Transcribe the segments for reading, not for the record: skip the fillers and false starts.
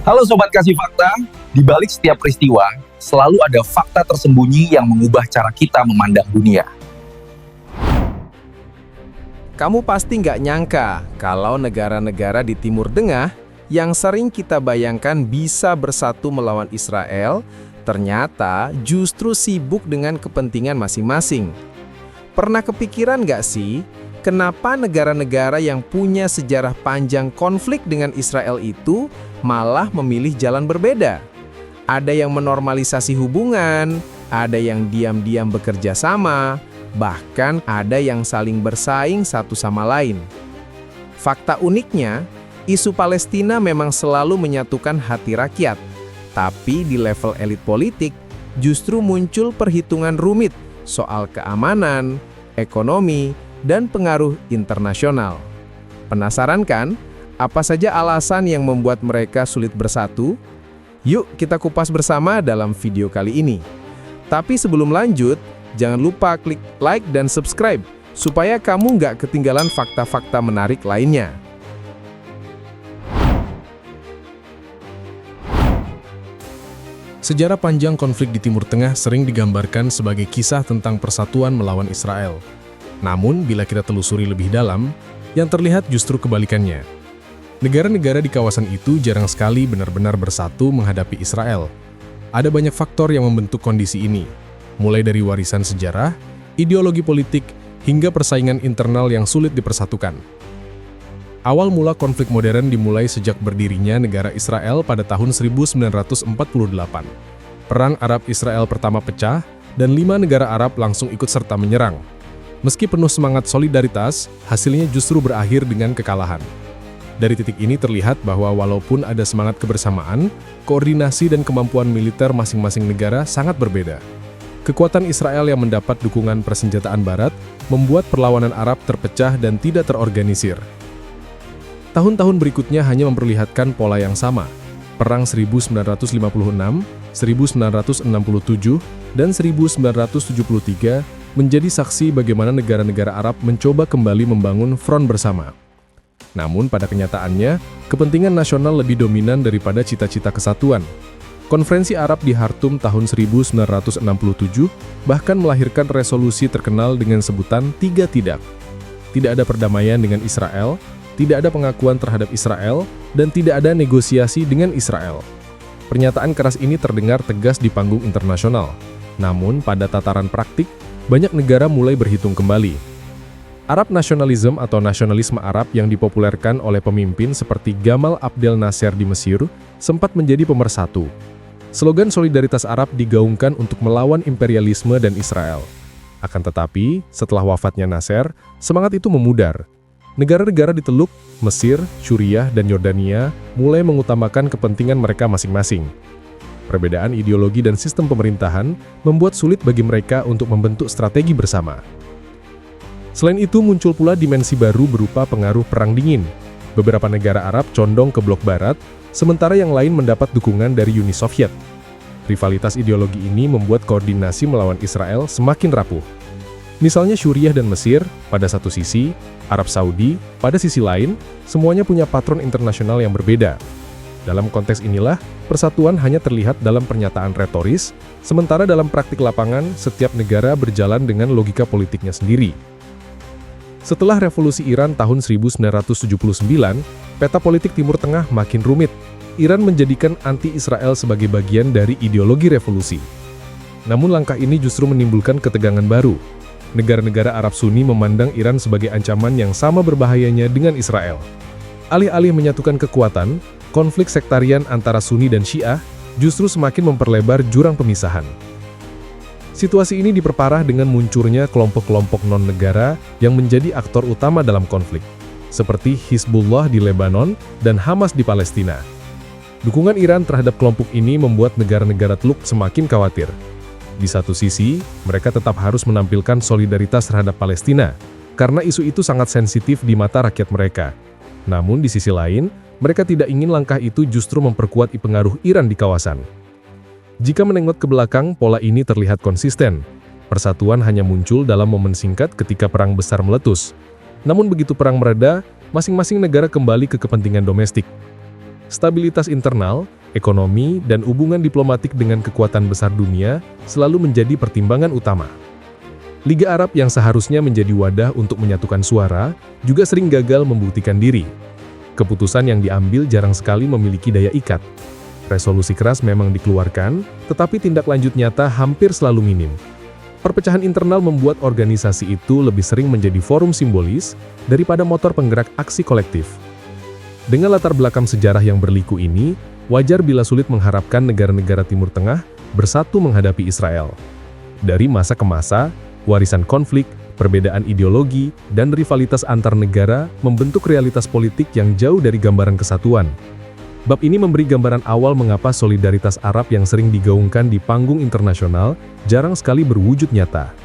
Halo Sobat Kasih Fakta, di balik setiap peristiwa, selalu ada fakta tersembunyi yang mengubah cara kita memandang dunia. Kamu pasti nggak nyangka kalau negara-negara di Timur Tengah yang sering kita bayangkan bisa bersatu melawan Israel, ternyata justru sibuk dengan kepentingan masing-masing. Pernah kepikiran nggak sih, kenapa negara-negara yang punya sejarah panjang konflik dengan Israel itu malah memilih jalan berbeda? Ada yang menormalisasi hubungan, ada yang diam-diam bekerja sama, bahkan ada yang saling bersaing satu sama lain. Fakta uniknya, isu Palestina memang selalu menyatukan hati rakyat, tapi di level elit politik justru muncul perhitungan rumit soal keamanan, ekonomi, dan pengaruh internasional. Penasaran kan? Apa saja alasan yang membuat mereka sulit bersatu? Yuk kita kupas bersama dalam video kali ini. Tapi sebelum lanjut, jangan lupa klik like dan subscribe, supaya kamu nggak ketinggalan fakta-fakta menarik lainnya. Sejarah panjang konflik di Timur Tengah sering digambarkan sebagai kisah tentang persatuan melawan Israel. Namun, bila kita telusuri lebih dalam, yang terlihat justru kebalikannya. Negara-negara di kawasan itu jarang sekali benar-benar bersatu menghadapi Israel. Ada banyak faktor yang membentuk kondisi ini, mulai dari warisan sejarah, ideologi politik, hingga persaingan internal yang sulit dipersatukan. Awal mula konflik modern dimulai sejak berdirinya negara Israel pada tahun 1948. Perang Arab-Israel pertama pecah, dan 5 negara Arab langsung ikut serta menyerang. Meski penuh semangat solidaritas, hasilnya justru berakhir dengan kekalahan. Dari titik ini terlihat bahwa walaupun ada semangat kebersamaan, koordinasi dan kemampuan militer masing-masing negara sangat berbeda. Kekuatan Israel yang mendapat dukungan persenjataan Barat membuat perlawanan Arab terpecah dan tidak terorganisir. Tahun-tahun berikutnya hanya memperlihatkan pola yang sama. Perang 1956, 1967, dan 1973 menjadi saksi bagaimana negara-negara Arab mencoba kembali membangun front bersama. Namun pada kenyataannya, kepentingan nasional lebih dominan daripada cita-cita kesatuan. Konferensi Arab di Khartoum tahun 1967 bahkan melahirkan resolusi terkenal dengan sebutan 3 tidak. Tidak ada perdamaian dengan Israel, tidak ada pengakuan terhadap Israel, dan tidak ada negosiasi dengan Israel. Pernyataan keras ini terdengar tegas di panggung internasional. Namun pada tataran praktik, banyak negara mulai berhitung kembali. Arab nasionalisme atau nasionalisme Arab yang dipopulerkan oleh pemimpin seperti Gamal Abdel Nasser di Mesir sempat menjadi pemersatu. Slogan solidaritas Arab digaungkan untuk melawan imperialisme dan Israel. Akan tetapi, setelah wafatnya Nasser, semangat itu memudar. Negara-negara di Teluk, Mesir, Suriah, dan Yordania mulai mengutamakan kepentingan mereka masing-masing. Perbedaan ideologi dan sistem pemerintahan membuat sulit bagi mereka untuk membentuk strategi bersama. Selain itu muncul pula dimensi baru berupa pengaruh Perang Dingin. Beberapa negara Arab condong ke blok Barat, sementara yang lain mendapat dukungan dari Uni Soviet. Rivalitas ideologi ini membuat koordinasi melawan Israel semakin rapuh. Misalnya Suriah dan Mesir pada satu sisi, Arab Saudi pada sisi lain, semuanya punya patron internasional yang berbeda. Dalam konteks inilah, persatuan hanya terlihat dalam pernyataan retoris, sementara dalam praktik lapangan, setiap negara berjalan dengan logika politiknya sendiri. Setelah revolusi Iran tahun 1979, peta politik Timur Tengah makin rumit. Iran menjadikan anti-Israel sebagai bagian dari ideologi revolusi. Namun langkah ini justru menimbulkan ketegangan baru. Negara-negara Arab Sunni memandang Iran sebagai ancaman yang sama berbahayanya dengan Israel. Alih-alih menyatukan kekuatan, konflik sektarian antara Sunni dan Syiah justru semakin memperlebar jurang pemisahan. Situasi ini diperparah dengan munculnya kelompok-kelompok non-negara yang menjadi aktor utama dalam konflik, seperti Hizbullah di Lebanon dan Hamas di Palestina. Dukungan Iran terhadap kelompok ini membuat negara-negara Teluk semakin khawatir. Di satu sisi, mereka tetap harus menampilkan solidaritas terhadap Palestina, karena isu itu sangat sensitif di mata rakyat mereka. Namun di sisi lain, mereka tidak ingin langkah itu justru memperkuat pengaruh Iran di kawasan. Jika menengok ke belakang, pola ini terlihat konsisten. Persatuan hanya muncul dalam momen singkat ketika perang besar meletus. Namun begitu perang mereda, masing-masing negara kembali ke kepentingan domestik. Stabilitas internal, ekonomi, dan hubungan diplomatik dengan kekuatan besar dunia selalu menjadi pertimbangan utama. Liga Arab yang seharusnya menjadi wadah untuk menyatukan suara, juga sering gagal membuktikan diri. Keputusan yang diambil jarang sekali memiliki daya ikat. Resolusi keras memang dikeluarkan, tetapi tindak lanjut nyata hampir selalu minim. Perpecahan internal membuat organisasi itu lebih sering menjadi forum simbolis daripada motor penggerak aksi kolektif. Dengan latar belakang sejarah yang berliku ini, wajar bila sulit mengharapkan negara-negara Timur Tengah bersatu menghadapi Israel. Dari masa ke masa, warisan konflik, perbedaan ideologi, dan rivalitas antar negara membentuk realitas politik yang jauh dari gambaran kesatuan. Bab ini memberi gambaran awal mengapa solidaritas Arab yang sering digaungkan di panggung internasional jarang sekali berwujud nyata.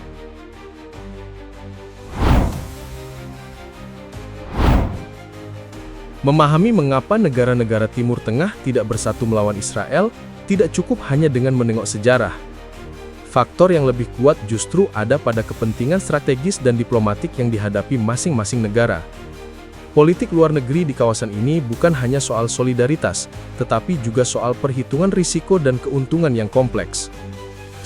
Memahami mengapa negara-negara Timur Tengah tidak bersatu melawan Israel tidak cukup hanya dengan menengok sejarah. Faktor yang lebih kuat justru ada pada kepentingan strategis dan diplomatik yang dihadapi masing-masing negara. Politik luar negeri di kawasan ini bukan hanya soal solidaritas, tetapi juga soal perhitungan risiko dan keuntungan yang kompleks.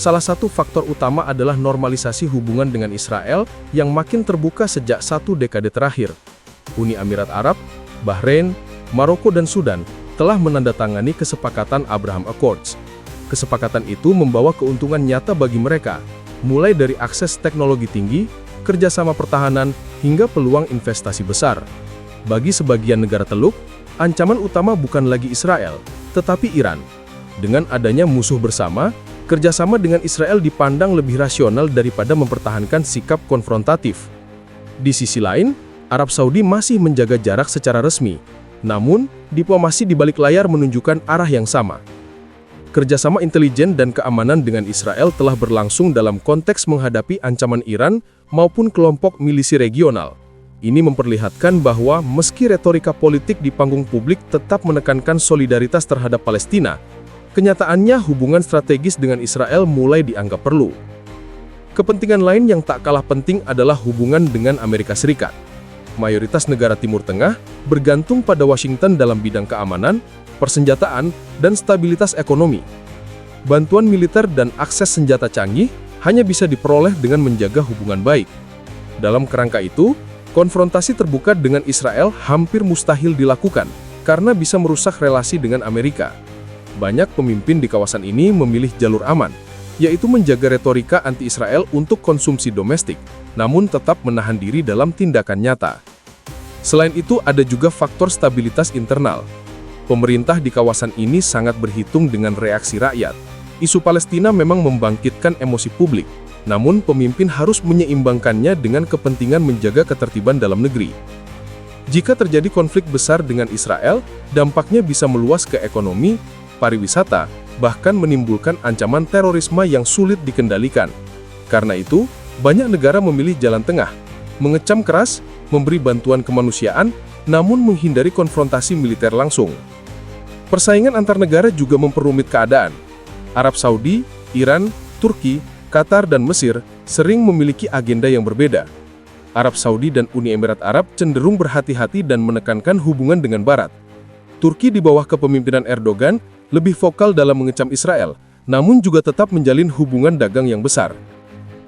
Salah satu faktor utama adalah normalisasi hubungan dengan Israel yang makin terbuka sejak 1 dekade terakhir. Uni Emirat Arab, Bahrain, Maroko dan Sudan telah menandatangani kesepakatan Abraham Accords. Kesepakatan itu membawa keuntungan nyata bagi mereka, mulai dari akses teknologi tinggi, kerjasama pertahanan, hingga peluang investasi besar. Bagi sebagian negara Teluk, ancaman utama bukan lagi Israel, tetapi Iran. Dengan adanya musuh bersama, kerjasama dengan Israel dipandang lebih rasional daripada mempertahankan sikap konfrontatif. Di sisi lain, Arab Saudi masih menjaga jarak secara resmi, namun diplomasi di balik layar menunjukkan arah yang sama. Kerjasama intelijen dan keamanan dengan Israel telah berlangsung dalam konteks menghadapi ancaman Iran maupun kelompok milisi regional. Ini memperlihatkan bahwa meski retorika politik di panggung publik tetap menekankan solidaritas terhadap Palestina, kenyataannya hubungan strategis dengan Israel mulai dianggap perlu. Kepentingan lain yang tak kalah penting adalah hubungan dengan Amerika Serikat. Mayoritas negara Timur Tengah bergantung pada Washington dalam bidang keamanan, persenjataan, dan stabilitas ekonomi. Bantuan militer dan akses senjata canggih hanya bisa diperoleh dengan menjaga hubungan baik. Dalam kerangka itu, konfrontasi terbuka dengan Israel hampir mustahil dilakukan karena bisa merusak relasi dengan Amerika. Banyak pemimpin di kawasan ini memilih jalur aman, yaitu menjaga retorika anti-Israel untuk konsumsi domestik, namun tetap menahan diri dalam tindakan nyata. Selain itu, ada juga faktor stabilitas internal. Pemerintah di kawasan ini sangat berhitung dengan reaksi rakyat. Isu Palestina memang membangkitkan emosi publik, namun pemimpin harus menyeimbangkannya dengan kepentingan menjaga ketertiban dalam negeri. Jika terjadi konflik besar dengan Israel, dampaknya bisa meluas ke ekonomi, pariwisata, bahkan menimbulkan ancaman terorisme yang sulit dikendalikan. Karena itu, banyak negara memilih jalan tengah, mengecam keras, memberi bantuan kemanusiaan, namun menghindari konfrontasi militer langsung. Persaingan antar negara juga memperumit keadaan. Arab Saudi, Iran, Turki, Qatar, dan Mesir sering memiliki agenda yang berbeda. Arab Saudi dan Uni Emirat Arab cenderung berhati-hati dan menekankan hubungan dengan Barat. Turki di bawah kepemimpinan Erdogan lebih vokal dalam mengecam Israel, namun juga tetap menjalin hubungan dagang yang besar.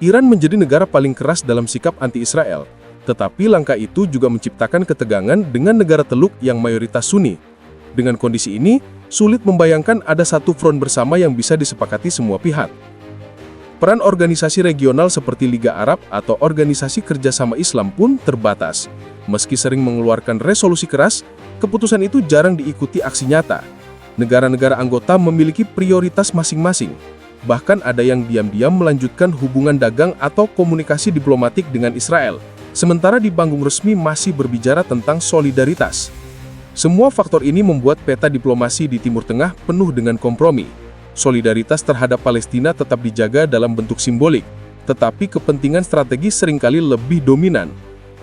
Iran menjadi negara paling keras dalam sikap anti-Israel, tetapi langkah itu juga menciptakan ketegangan dengan negara Teluk yang mayoritas Sunni. Dengan kondisi ini, sulit membayangkan ada satu front bersama yang bisa disepakati semua pihak. Peran organisasi regional seperti Liga Arab atau Organisasi Kerjasama Islam pun terbatas. Meski sering mengeluarkan resolusi keras, keputusan itu jarang diikuti aksi nyata. Negara-negara anggota memiliki prioritas masing-masing. Bahkan ada yang diam-diam melanjutkan hubungan dagang atau komunikasi diplomatik dengan Israel, sementara di panggung resmi masih berbicara tentang solidaritas. Semua faktor ini membuat peta diplomasi di Timur Tengah penuh dengan kompromi. Solidaritas terhadap Palestina tetap dijaga dalam bentuk simbolik, tetapi kepentingan strategis seringkali lebih dominan.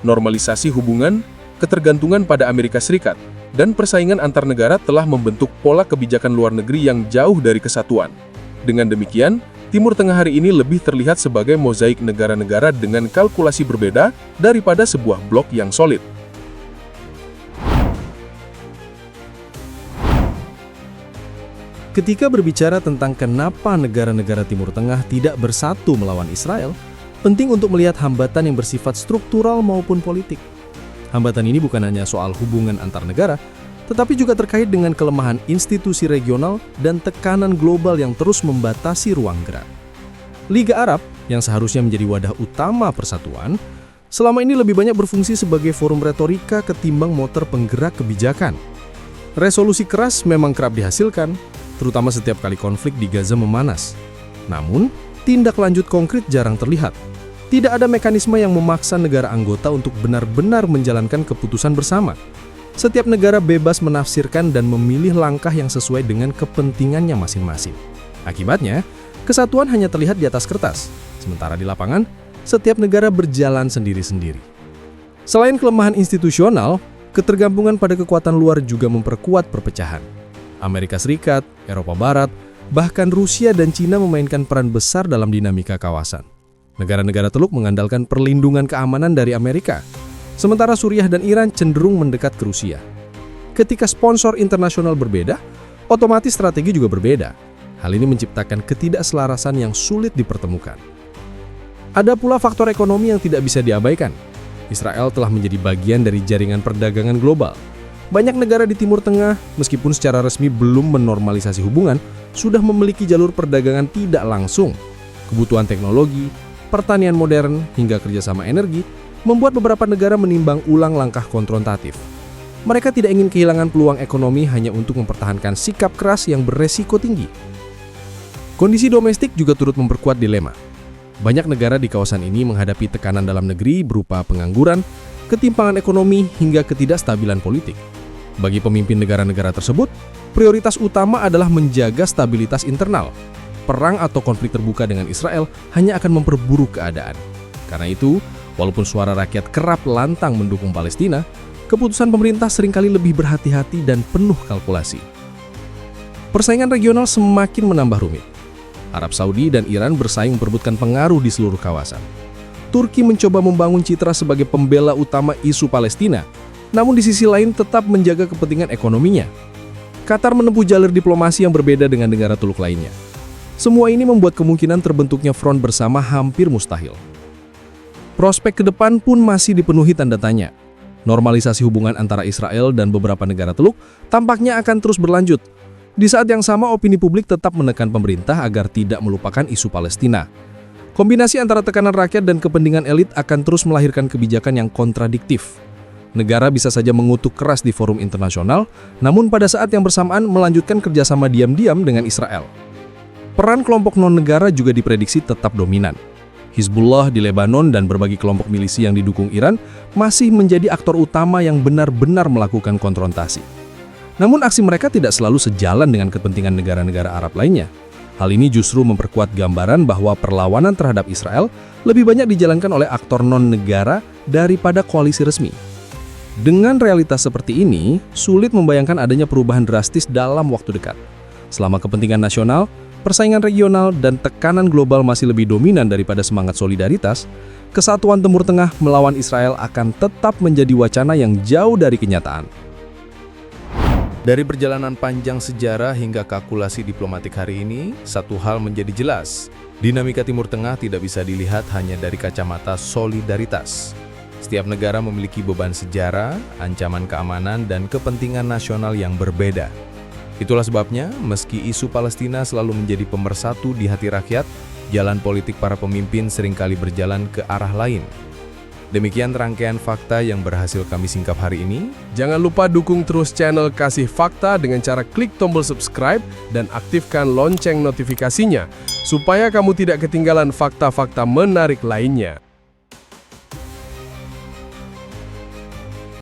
Normalisasi hubungan, ketergantungan pada Amerika Serikat, dan persaingan antar negara telah membentuk pola kebijakan luar negeri yang jauh dari kesatuan. Dengan demikian, Timur Tengah hari ini lebih terlihat sebagai mozaik negara-negara dengan kalkulasi berbeda daripada sebuah blok yang solid. Ketika berbicara tentang kenapa negara-negara Timur Tengah tidak bersatu melawan Israel, penting untuk melihat hambatan yang bersifat struktural maupun politik. Hambatan ini bukan hanya soal hubungan antar negara, tetapi juga terkait dengan kelemahan institusi regional dan tekanan global yang terus membatasi ruang gerak. Liga Arab, yang seharusnya menjadi wadah utama persatuan, selama ini lebih banyak berfungsi sebagai forum retorika ketimbang motor penggerak kebijakan. Resolusi keras memang kerap dihasilkan, terutama setiap kali konflik di Gaza memanas. Namun, tindak lanjut konkret jarang terlihat. Tidak ada mekanisme yang memaksa negara anggota untuk benar-benar menjalankan keputusan bersama. Setiap negara bebas menafsirkan dan memilih langkah yang sesuai dengan kepentingannya masing-masing. Akibatnya, kesatuan hanya terlihat di atas kertas, sementara di lapangan, setiap negara berjalan sendiri-sendiri. Selain kelemahan institusional, ketergantungan pada kekuatan luar juga memperkuat perpecahan. Amerika Serikat, Eropa Barat, bahkan Rusia dan Cina memainkan peran besar dalam dinamika kawasan. Negara-negara Teluk mengandalkan perlindungan keamanan dari Amerika, sementara Suriah dan Iran cenderung mendekat ke Rusia. Ketika sponsor internasional berbeda, otomatis strategi juga berbeda. Hal ini menciptakan ketidakselarasan yang sulit dipertemukan. Ada pula faktor ekonomi yang tidak bisa diabaikan. Israel telah menjadi bagian dari jaringan perdagangan global. Banyak negara di Timur Tengah, meskipun secara resmi belum menormalisasi hubungan, sudah memiliki jalur perdagangan tidak langsung. Kebutuhan teknologi, pertanian modern, hingga kerjasama energi membuat beberapa negara menimbang ulang langkah konfrontatif. Mereka tidak ingin kehilangan peluang ekonomi hanya untuk mempertahankan sikap keras yang beresiko tinggi. Kondisi domestik juga turut memperkuat dilema. Banyak negara di kawasan ini menghadapi tekanan dalam negeri berupa pengangguran, ketimpangan ekonomi, hingga ketidakstabilan politik. Bagi pemimpin negara-negara tersebut, prioritas utama adalah menjaga stabilitas internal. Perang atau konflik terbuka dengan Israel hanya akan memperburuk keadaan. Karena itu, walaupun suara rakyat kerap lantang mendukung Palestina, keputusan pemerintah seringkali lebih berhati-hati dan penuh kalkulasi. Persaingan regional semakin menambah rumit. Arab Saudi dan Iran bersaing memperebutkan pengaruh di seluruh kawasan. Turki mencoba membangun citra sebagai pembela utama isu Palestina, namun di sisi lain tetap menjaga kepentingan ekonominya. Qatar menempuh jalur diplomasi yang berbeda dengan negara Teluk lainnya. Semua ini membuat kemungkinan terbentuknya front bersama hampir mustahil. Prospek ke depan pun masih dipenuhi tanda tanya. Normalisasi hubungan antara Israel dan beberapa negara Teluk tampaknya akan terus berlanjut. Di saat yang sama, opini publik tetap menekan pemerintah agar tidak melupakan isu Palestina. Kombinasi antara tekanan rakyat dan kepentingan elit akan terus melahirkan kebijakan yang kontradiktif. Negara bisa saja mengutuk keras di forum internasional, namun pada saat yang bersamaan melanjutkan kerjasama diam-diam dengan Israel. Peran kelompok non-negara juga diprediksi tetap dominan. Hizbullah di Lebanon dan berbagai kelompok milisi yang didukung Iran masih menjadi aktor utama yang benar-benar melakukan konfrontasi. Namun aksi mereka tidak selalu sejalan dengan kepentingan negara-negara Arab lainnya. Hal ini justru memperkuat gambaran bahwa perlawanan terhadap Israel lebih banyak dijalankan oleh aktor non-negara daripada koalisi resmi. Dengan realitas seperti ini, sulit membayangkan adanya perubahan drastis dalam waktu dekat. Selama kepentingan nasional, persaingan regional, dan tekanan global masih lebih dominan daripada semangat solidaritas, kesatuan Timur Tengah melawan Israel akan tetap menjadi wacana yang jauh dari kenyataan. Dari perjalanan panjang sejarah hingga kalkulasi diplomatik hari ini, satu hal menjadi jelas. Dinamika Timur Tengah tidak bisa dilihat hanya dari kacamata solidaritas. Setiap negara memiliki beban sejarah, ancaman keamanan, dan kepentingan nasional yang berbeda. Itulah sebabnya, meski isu Palestina selalu menjadi pemersatu di hati rakyat, jalan politik para pemimpin seringkali berjalan ke arah lain. Demikian rangkaian fakta yang berhasil kami singkap hari ini. Jangan lupa dukung terus channel Kasih Fakta dengan cara klik tombol subscribe dan aktifkan lonceng notifikasinya, supaya kamu tidak ketinggalan fakta-fakta menarik lainnya.